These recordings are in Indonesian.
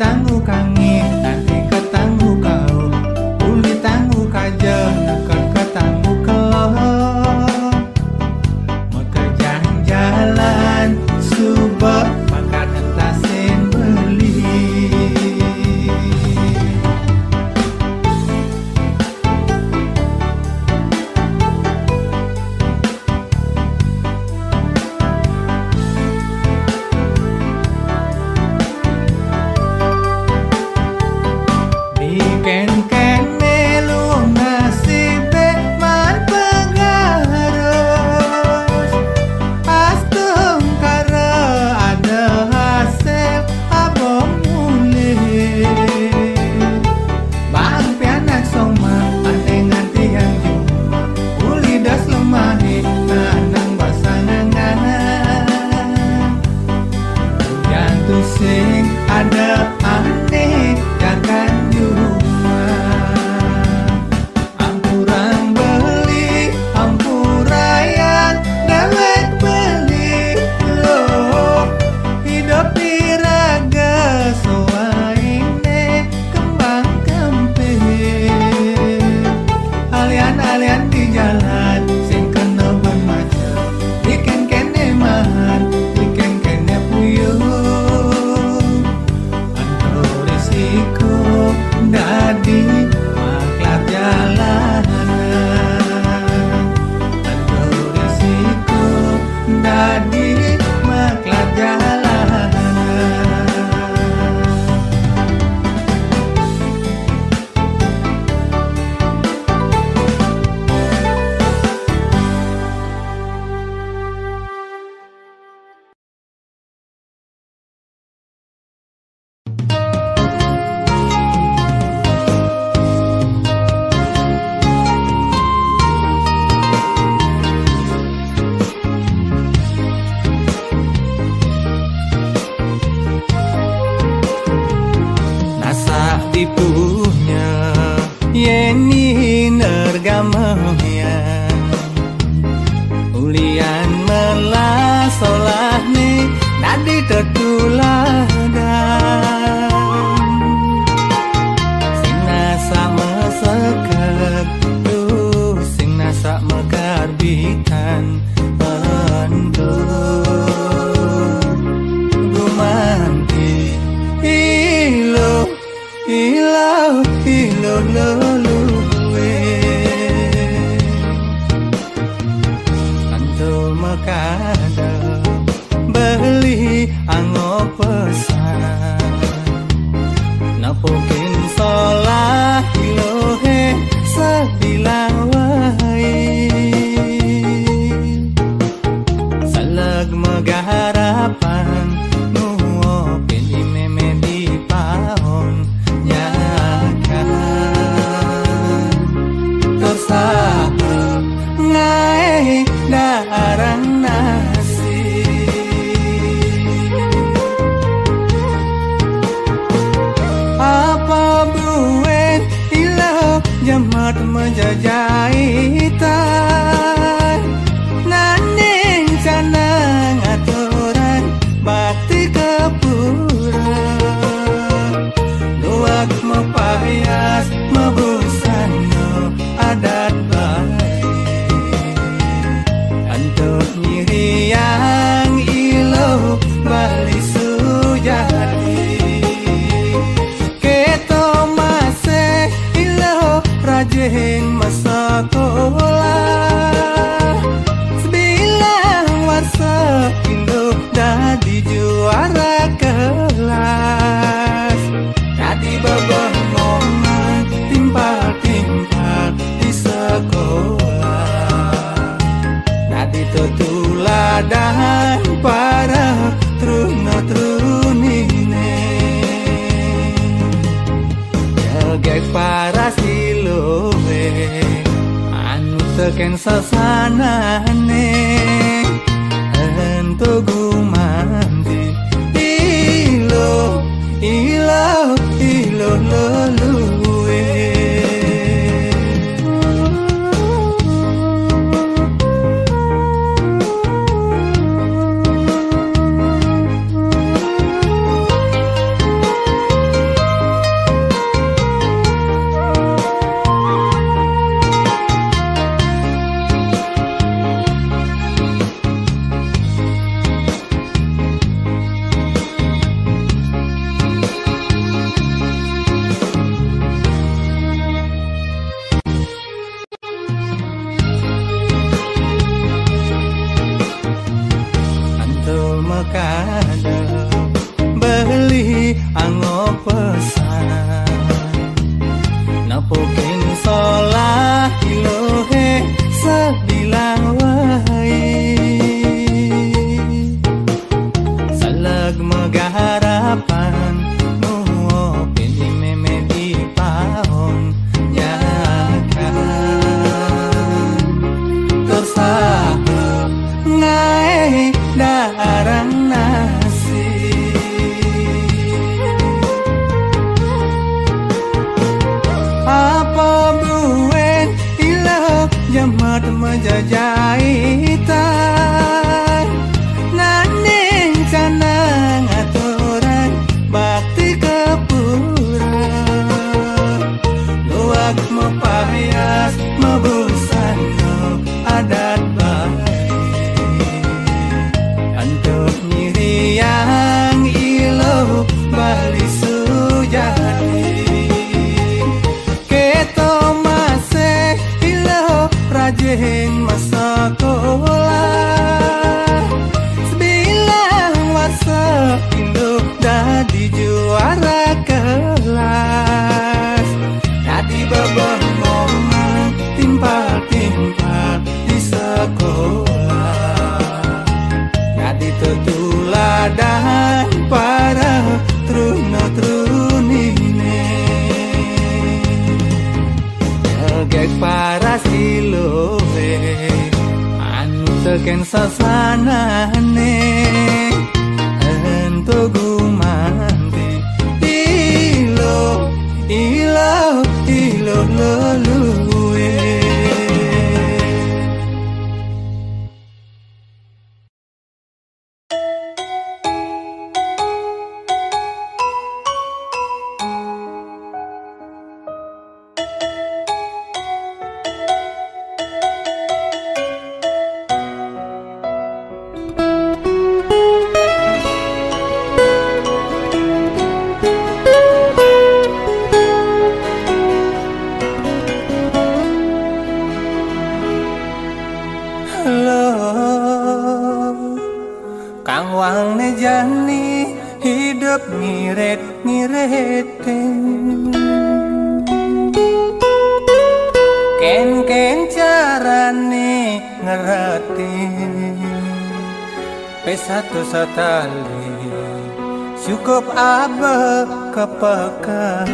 tanggu kangi nanti ketanggu kau, uli tanggu kaja nekat ketanggu kelok. Mekerjaan jalan subah makan entasin beli. Ken melu nasibe man pengaruh astung kara ada hasil abang mulih bang pianak soma ane nganti yang cuma uli das lemahi nanang basangan jantu sing ada aneh jangan tipunya yeni nergamanya ulian melas olah ni nadi tertuladan sing nasa mesekat tuh sing nasa mekarbitan bentuk gumanti ilo ilo ilo luluwe anto makada beli anggo pesan napokin solah ilohe sebilang wai salag megaharapan nuopin imeme di paon ngai darang nasi apa buen ilau jamat menjajahitan naning canang aturan bakti kepuran luak mepayas mebusano adat baik untuk nyiri yang ilo bali sujati keto masih ilo rajin masakolah sebilang warsa indo dadi juara kelas dadi bebengongan timpal-timpal di sekolah nadi tutuladan para truna-trunine jagek para silowe anu teken sasanane ento gumanti ilo ilo ilo luluwe menjajahitan naning canang aturan bakti kepura luak mepayas mebusan adat baik untuk nyiriang ilo bali sujati keto masih ilo rajin masa sekolah sebilang warsa induk dadi juara kelas dadi babah momen timpal-timpal di sekolah dadi tetuladan para truna-trunine tegek para silowe anu teken sasanane ento gumanti ilo ilo ilo loluwe Kang wang nejani hidup ngiret-ngiretin ken carane ngeratin pesatu satali cukup abah kepekan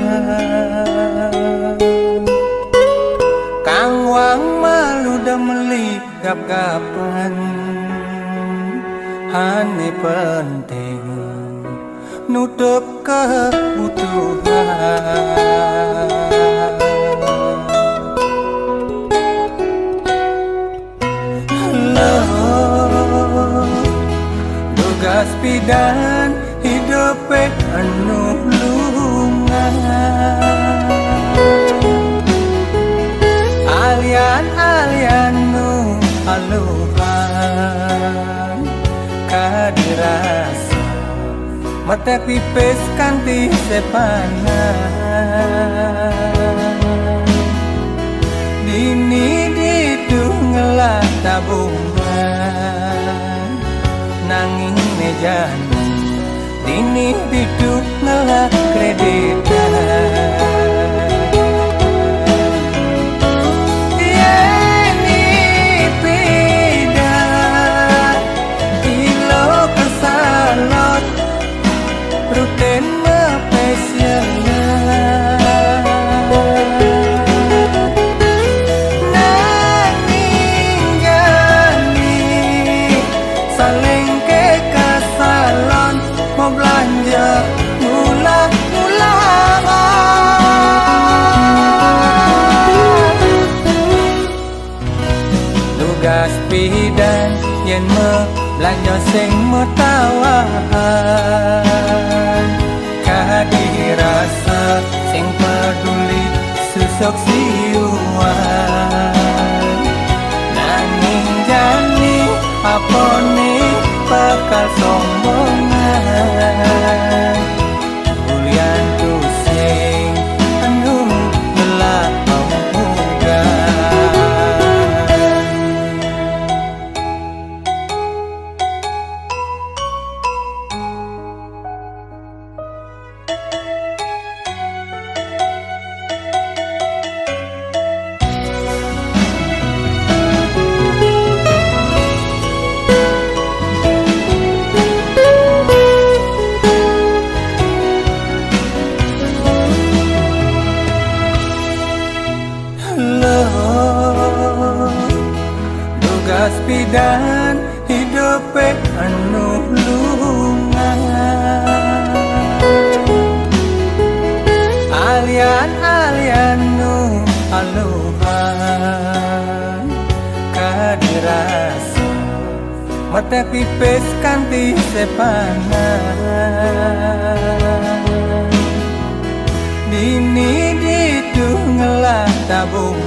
Kang wang malu demeli gap-gapan hane penting nutup kebutuhan tugas pidan hidup anu lungan alian nu aluhan kadirasa mata pipis kanti sepanan dini didu ngelah tabungan nanging nejana dini didu ngelah kreditan rutin mepesnya nanging gani saling ke kasalon mau belanja tugas pidan yen me belanja sing metawahan kadirasa sing peduli susuk siuan nanging jani apone bakal sombongan bulian tu sing anu gelap tugas pidan hidup anu lungan alian nu aluhan dirasa mata pipis kanti sepanang dini didu ngelah tabungan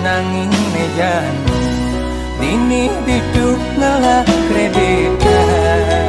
nanging mejani dini didu ngelah kreditan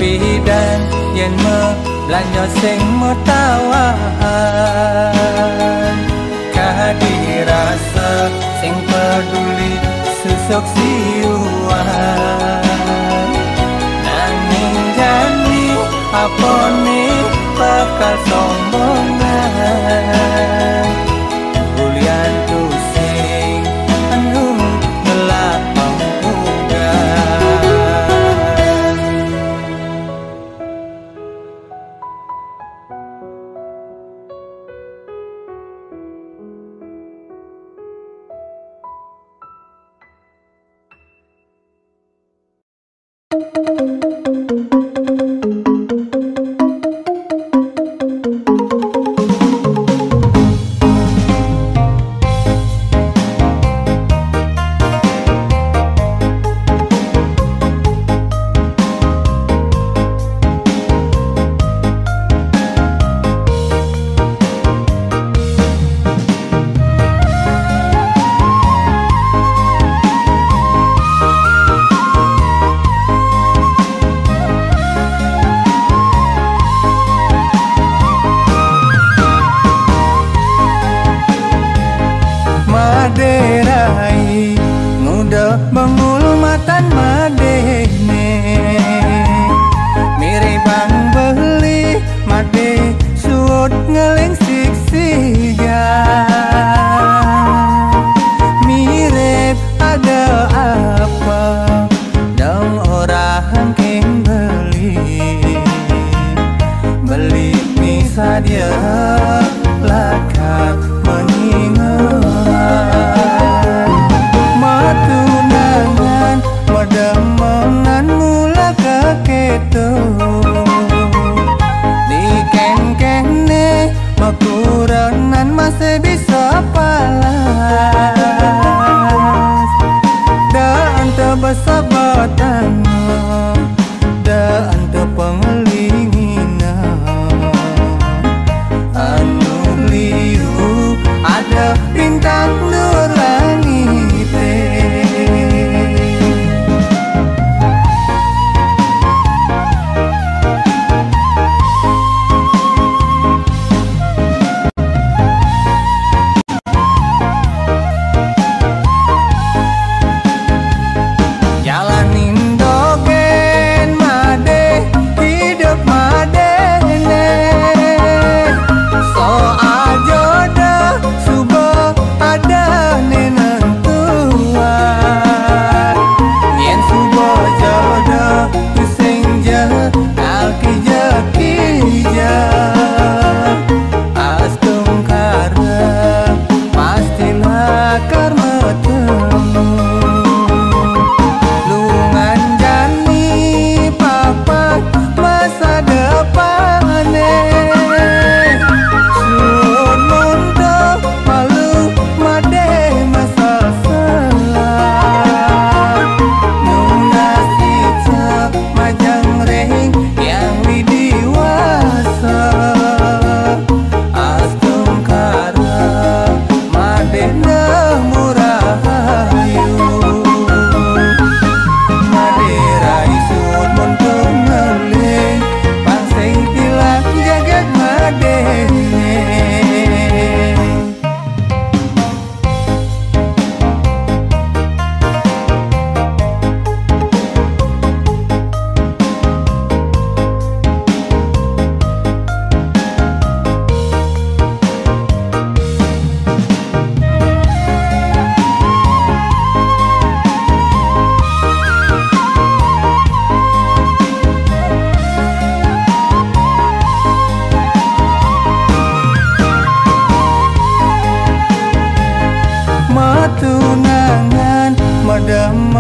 pidan yen me belanja sing mutawaan kadirasa sing peduli susuk siuan nanging jani apone bakal sombongan bulian tu sing anu ngelak Maderai muda bengul matan madene mirip bang beli made suut ngeling siksiga mirip ada apa dong orang king beli misa dia lakar matunangan medemengan mula keketu di keng-kene makuranan masih bisa palas dan tebesabatan dan tepengelinginan anu liu ada bintang nur langit jalan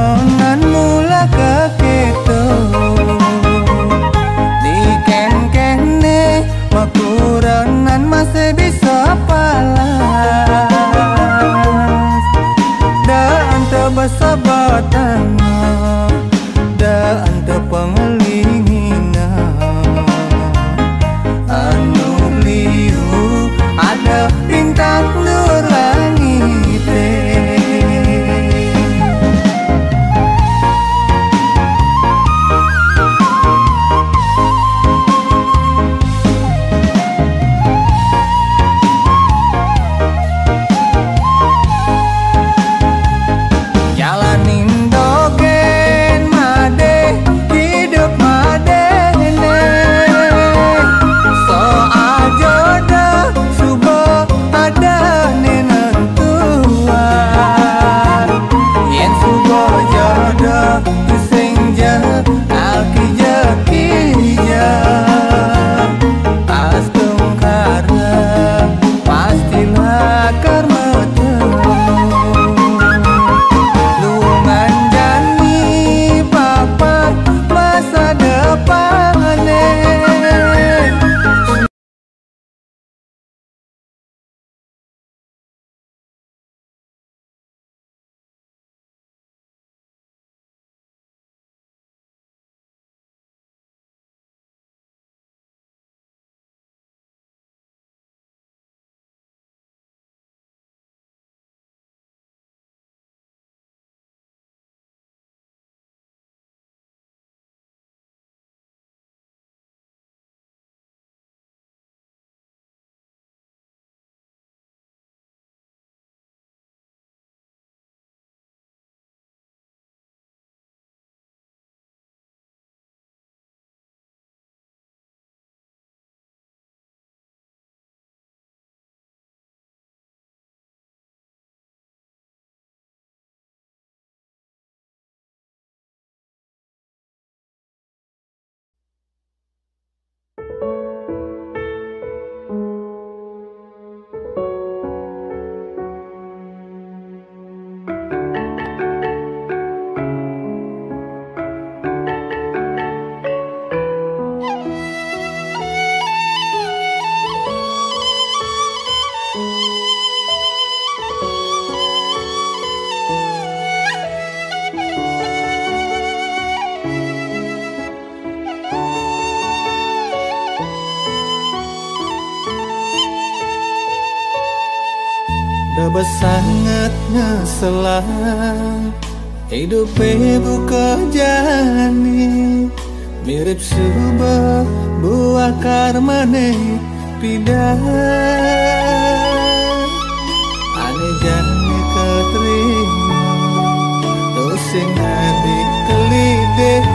mengan mula keketo di ken-kene makuranan masih bisa palas dan tebasabatang dan tepengelingina anu liu ada bintang nur langit Udah sangat ngeselang hidup buka jani mirip sebuah buah karmane pindah aneh jani keterima dosing hati kelideh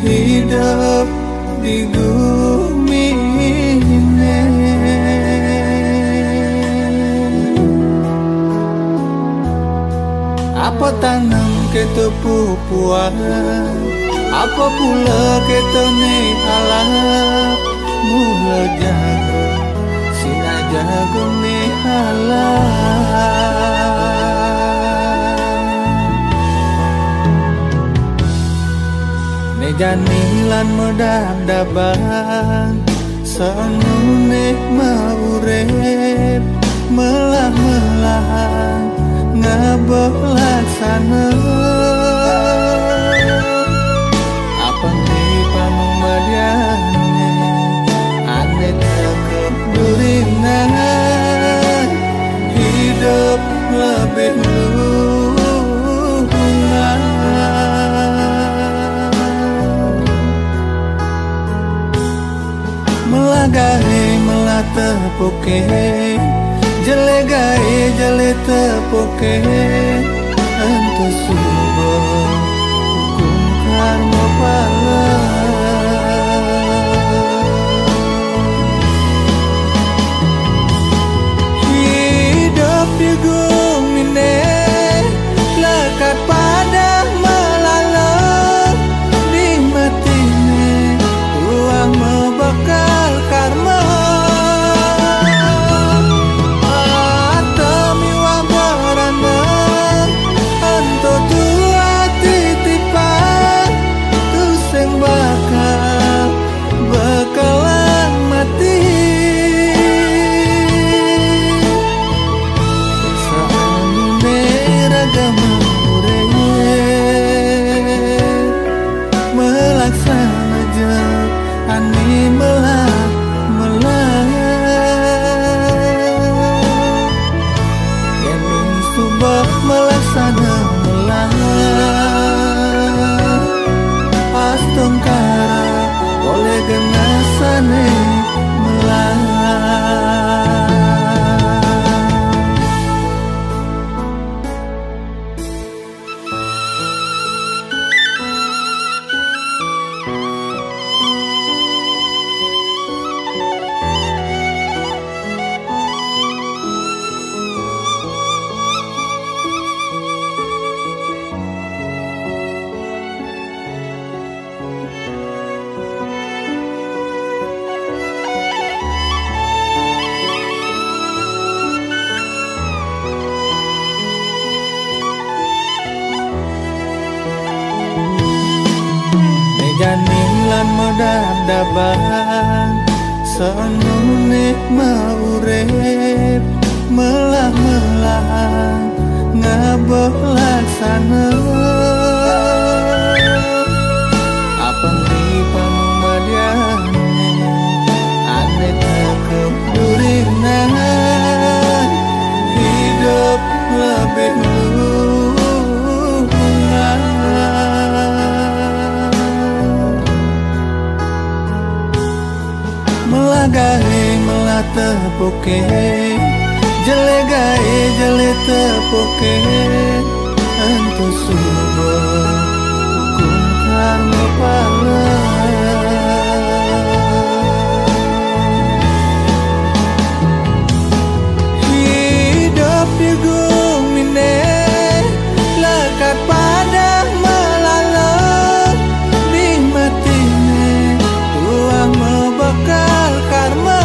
hidup di bumi ini. Apa tanam kita pupuan, apa pula kita ni halap, mula jago, sina jago ni halap. Ne janilan medam daban, seangune maurep, melah-melah. Ngabelaksana apa di panung badiane ane tekeburinan hidup lebih lunak melagahe melatepuke jelegae jele tepoke antu subo hukum karma pala hidup di bumi ini lekat pada melalang di matine uang membakal karma. Todo lan medadaban sanune maurep melah-melah ngaboh laksana apang di panumadiane ane tekebudina hidup lebih luas melah gawe melah tepuke jele gawe jele tepuke entu subuh hukum karma pala hidup di gumine lekat pada melalui di matine tuah membekal karma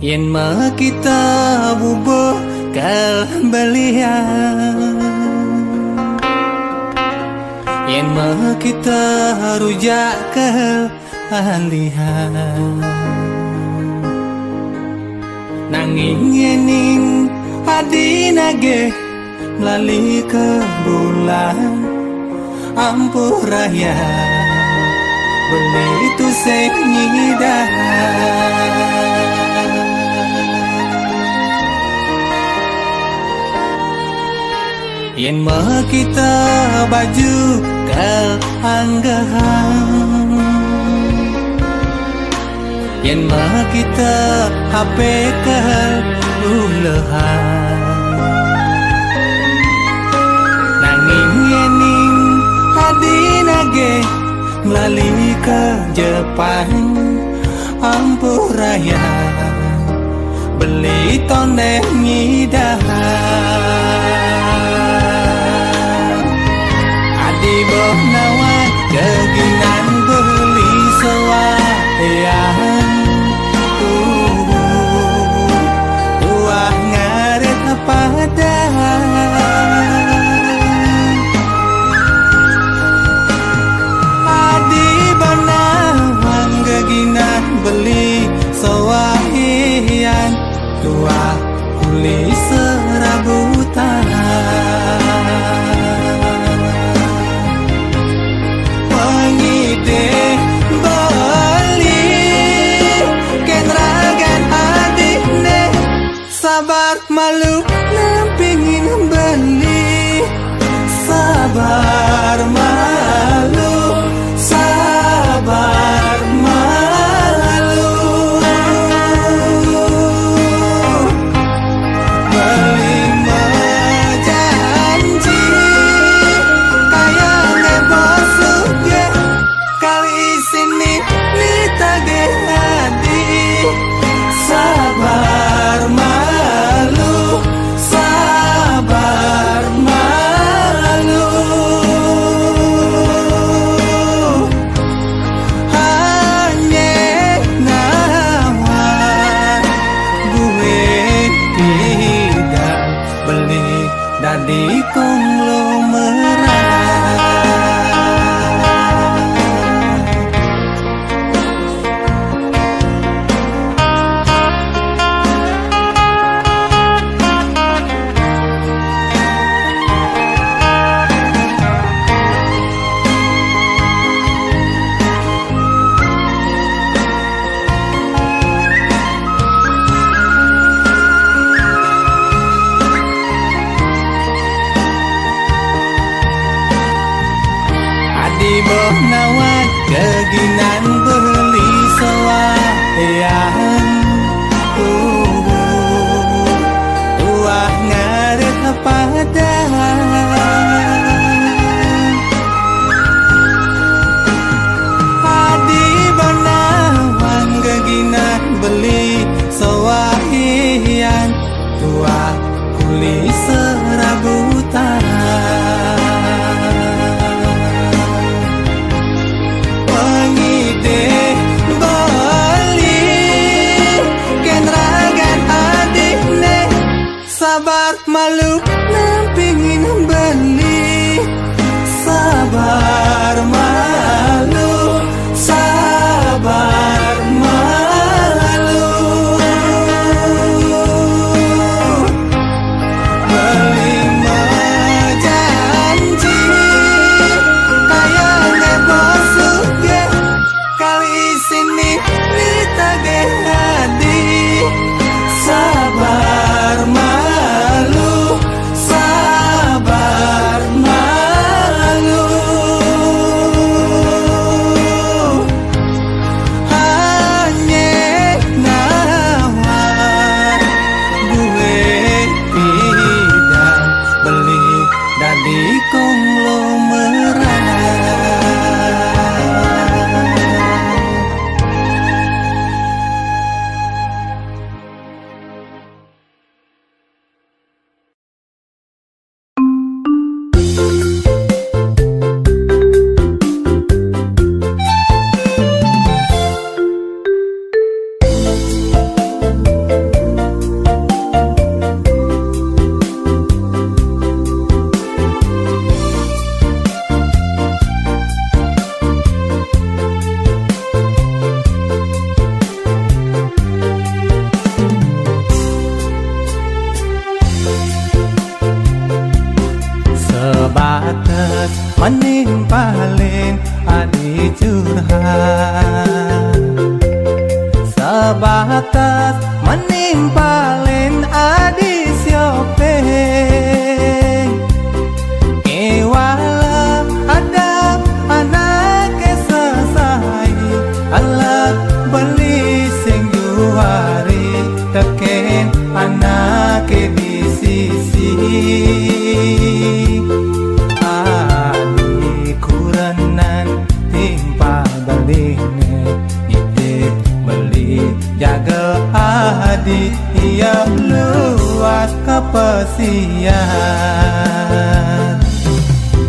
yen ma kita bubuh kembalian yen ma kita rujak kealihan nanging yening adinage melalui ke bulan ampuh raya beli itu senyidah yen mah kita baju kal anggahan yen mah kita HP kal ulehan nanging yening hadinage melalui ke Jepang ampuh raya beli tonde ngidahan adi boh nawa keginan beli sewayang tuah ngaret padahal adi banang keginan beli sewayang tuah kuli serabutan pengide beli kenragan adikne sabar malu nampingin beli sabar malu sabar malu Adi bonawan keginan beli sawayan tuah ngaret pada Adi bonawan keginan beli sawayan tuah kuli serabutan sabar malu nampingin beli sabar malu sabar malu beli janji kayak ngebosuk ya kali sini ditage hadi sabar malu sabar malu hanya nawar gue tidak beli dari konglomerat sebatas menimpalin adi curhat sebatas menimpalin adi siopeng kewala ada anak selesai alat beli sing juari teken anak di sisi adi kuranan timpa beline nitip beli jaga adi ia luas kepesian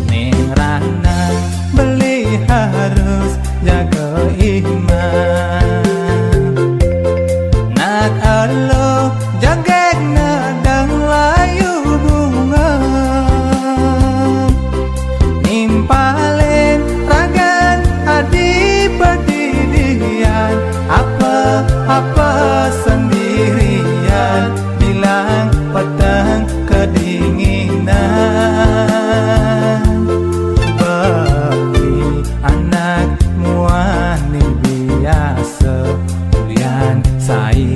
nerana beli harus jaga iman nak Allah jaga nadang layu bunga nimpalin ragan adi berdirian apa sendirian bilang petang kedinginan beli anak muani biasa ulian sai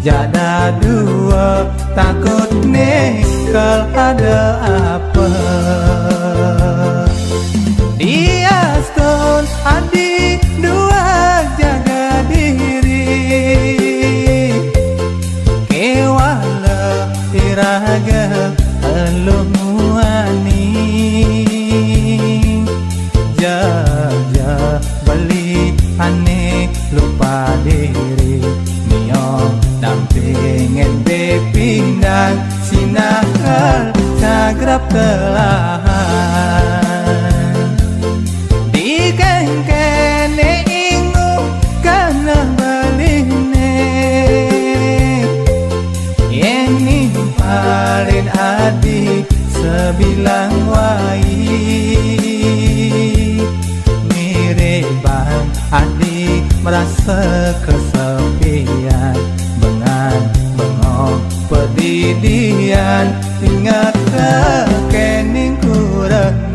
jada dua takut nikal ada apa dia stone adi dua jaga diri kewala iraga elumuani jaga beli aneh lupa diri niong dampingin bepindan sinakal cagrap telahan di kengkene ingu karena beline yang nimpalin adi sebilang wai mirip bang adi merasa kesepian bengong pedidian ingat kekening kurenan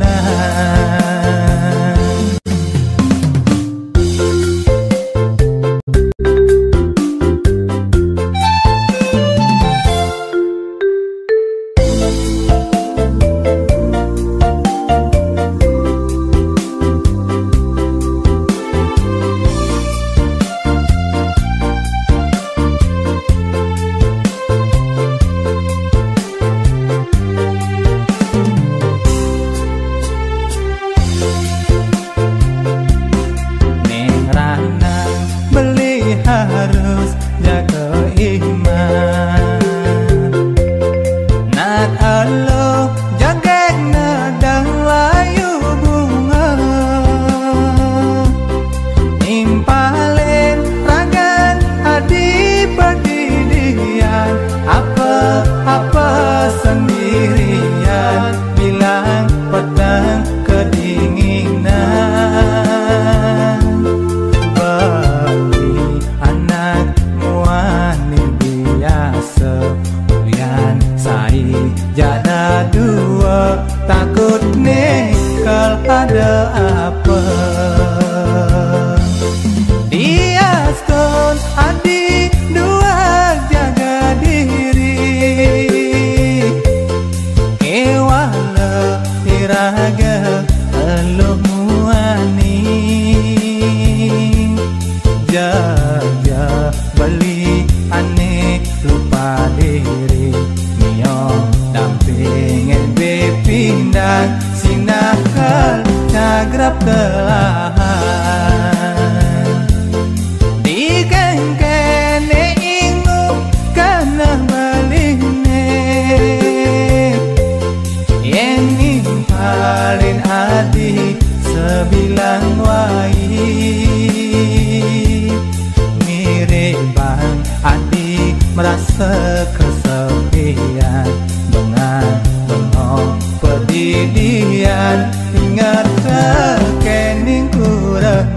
jual ada apa. Dia stone adik dua jaga diri, kewala iraga eluh muani, jaga beli aneh lupa diri, miong dampingin bepindan sinakal cagrap kelahan. Di kengkene ingu kana baline, yang paling adi sebilang wai, mirip adi merasa kesepian, bengong perdidian, ingat kekening kurenan.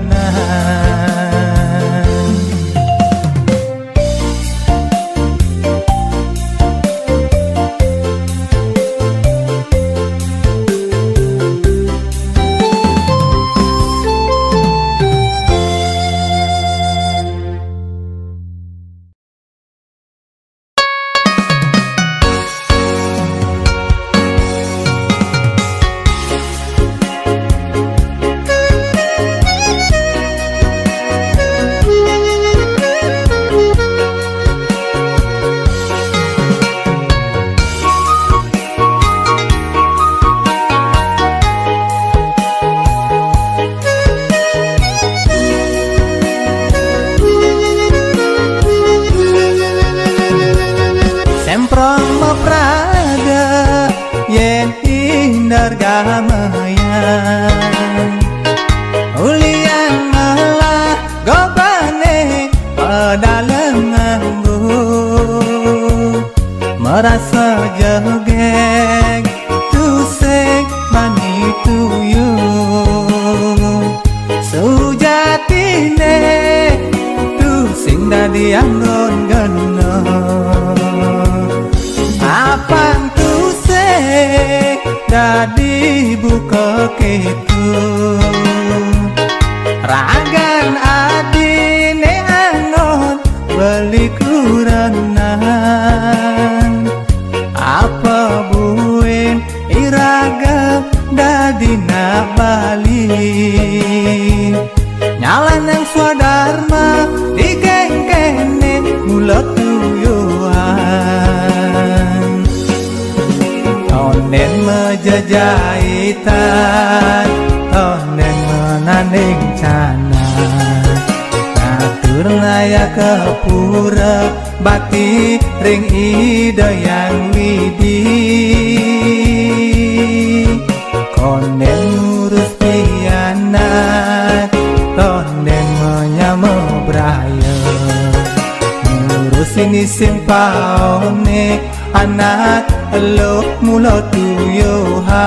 Merasa jegek tusek mani tuyu, sujatine tusing dadi anggon geno, apang tusek dadi buka ketu, ragan adine anggon beli kuranan, apa buin iragam dadina bali, nyalan yang swadharma dikengkene mulut tuyuhan, onen mejajahitan, onen menanding cana, naya kepura bati ring ida yang widi, konen ngurus pianan, konen menyamo braya, ngurusin isin paone anak lo mulo tuyuhan,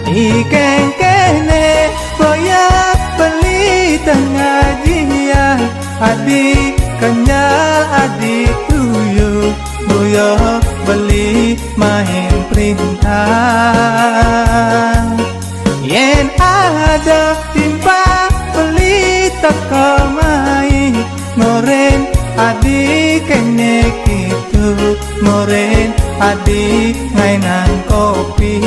ikengkene boyak beli tengah jian, adik kenyal adik tuyu, boyo beli main perintah, yen ada timpa beli teka main, moren adik kenyek itu, moren adik ngainan kopi,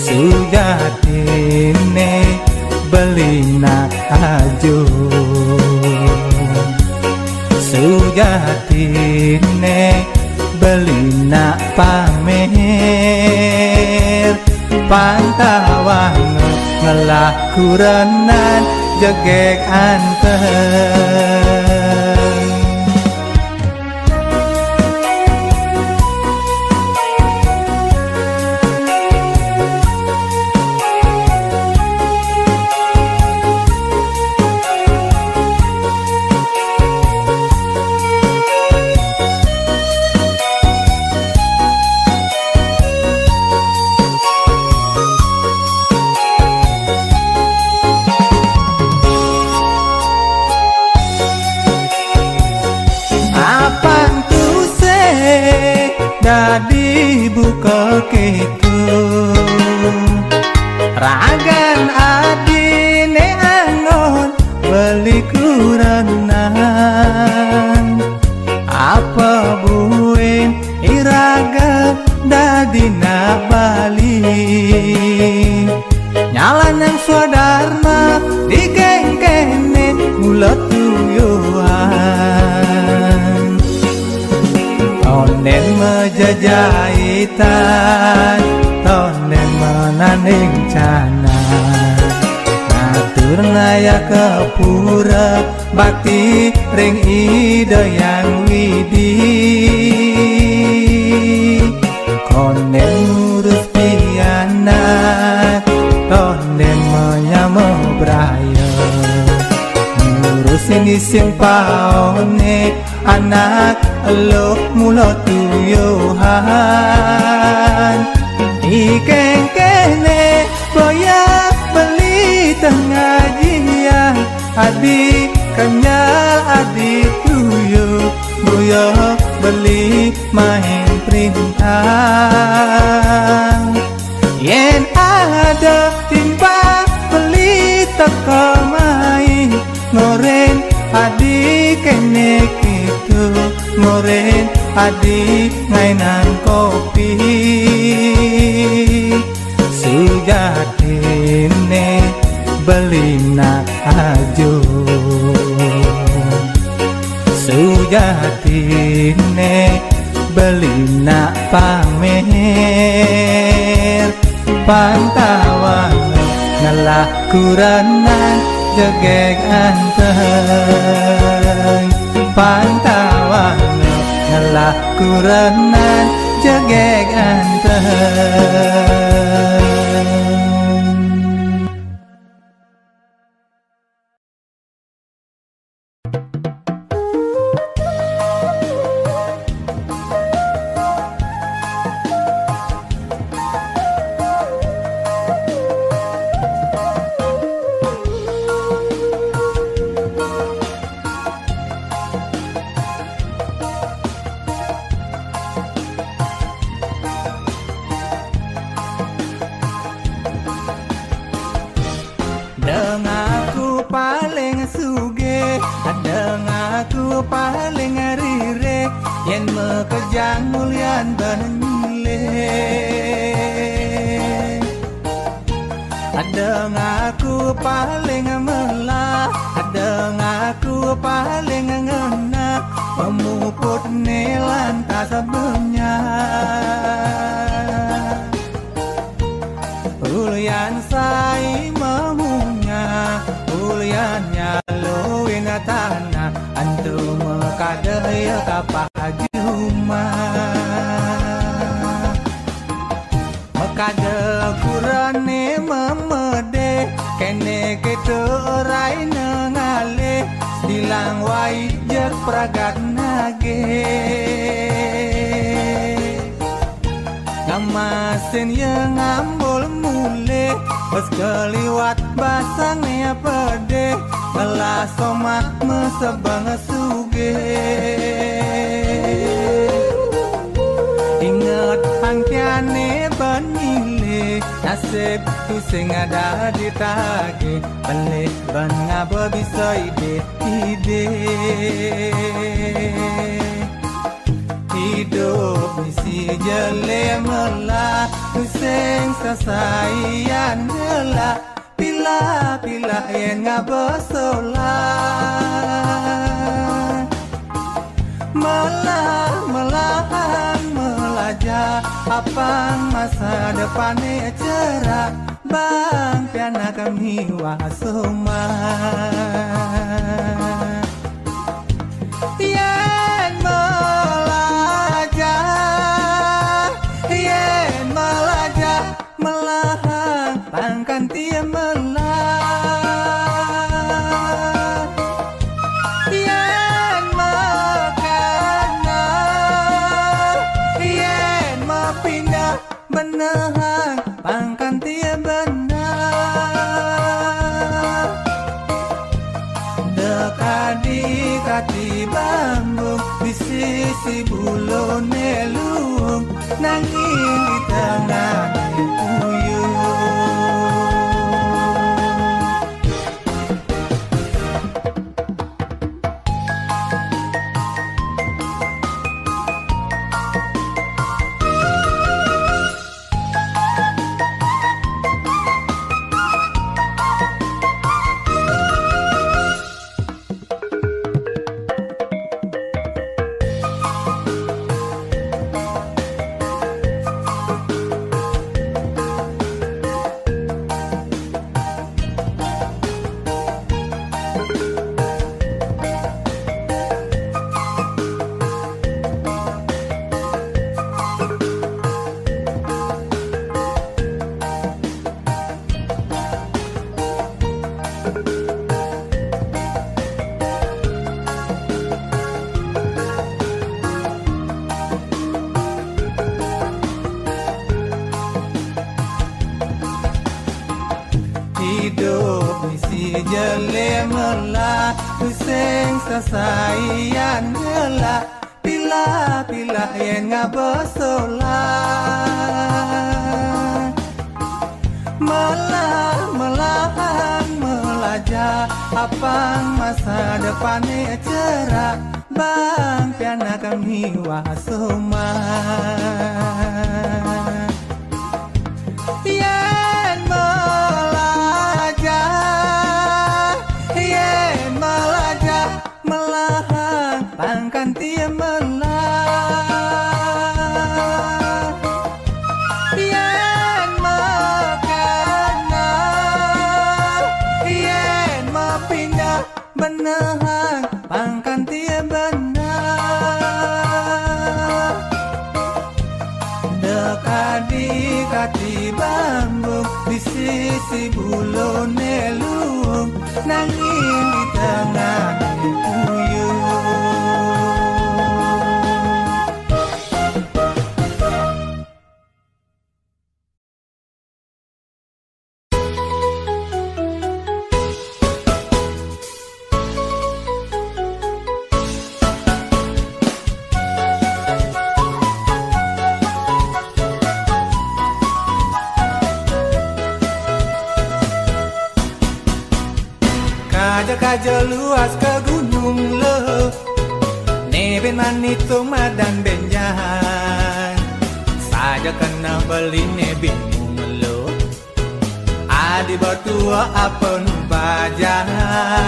sujatine beli nak aju, sujatine beli nak pamer, pantawang ngelah kuranan jegek anten. kitu ragan adine angon beli kurenan apa buin iraga dadina Bali nyalanang swadarma digengkene mulut tuyuhan tonden mejajahitan tonden menanding cana ngatur naya kepura bakti ring ide yang widi konden ngurus pianak tonden menyamah braya ngurusin isin paone anak elok mulut tuyuhan ikeng kene boya beli tengah jia adik kenyal adik tuyuh boya beli main perintah yen ada timba beli teko main ngoren adik kene kitu ngoren adik ngainan kopi sujatine beli nak ajo sujatine beli nak pamer pantawan ngalah kuranan jegeg anteng pantawan ngalah kuranan jegeg anteng dengaku paling suge dengaku paling rire yen mekejang mulian benile dengaku paling melah dengaku paling ngena pemuput nelantas benyak ulian sai memunya ulian nyaluin tanah antu mekadaya kapajuma mekade kurane memede kene ketu rai nengale dilang wai jek pragat nage ngamasin yang ngambul mule pas keliwat basangnya pede ngelah somah mesebang suge inget hangkiane banile nasib tu sing ada di tage pelih ban ngaba bisa ide hidup misi jele melah sing sasayan nela pila yen ngabosola melahan melajah apang masa depannya cerah bang piana kami wasuma yen melajah melahan pangkan tia melah yen mekana yen mapindah benahang pangkan tia benar dekadi kati bambu di sisi bulone lung nanging di tengah misi jele melah kuseng sasaian ngelah pilah yang ngabosolah melahan melajah apang masa depannya cerah bang piana kami wasoma yen melajah melahan pangkan tia melah yen mekana yen mapindah benahang pangkan tia benar dekadi kati bambu di sisi bulu nelung nangin di tengah puyuh kaja luas ke gunung le neben manito madan benjahan saja kena beli ne bingung lo adi batua apa nu bajahan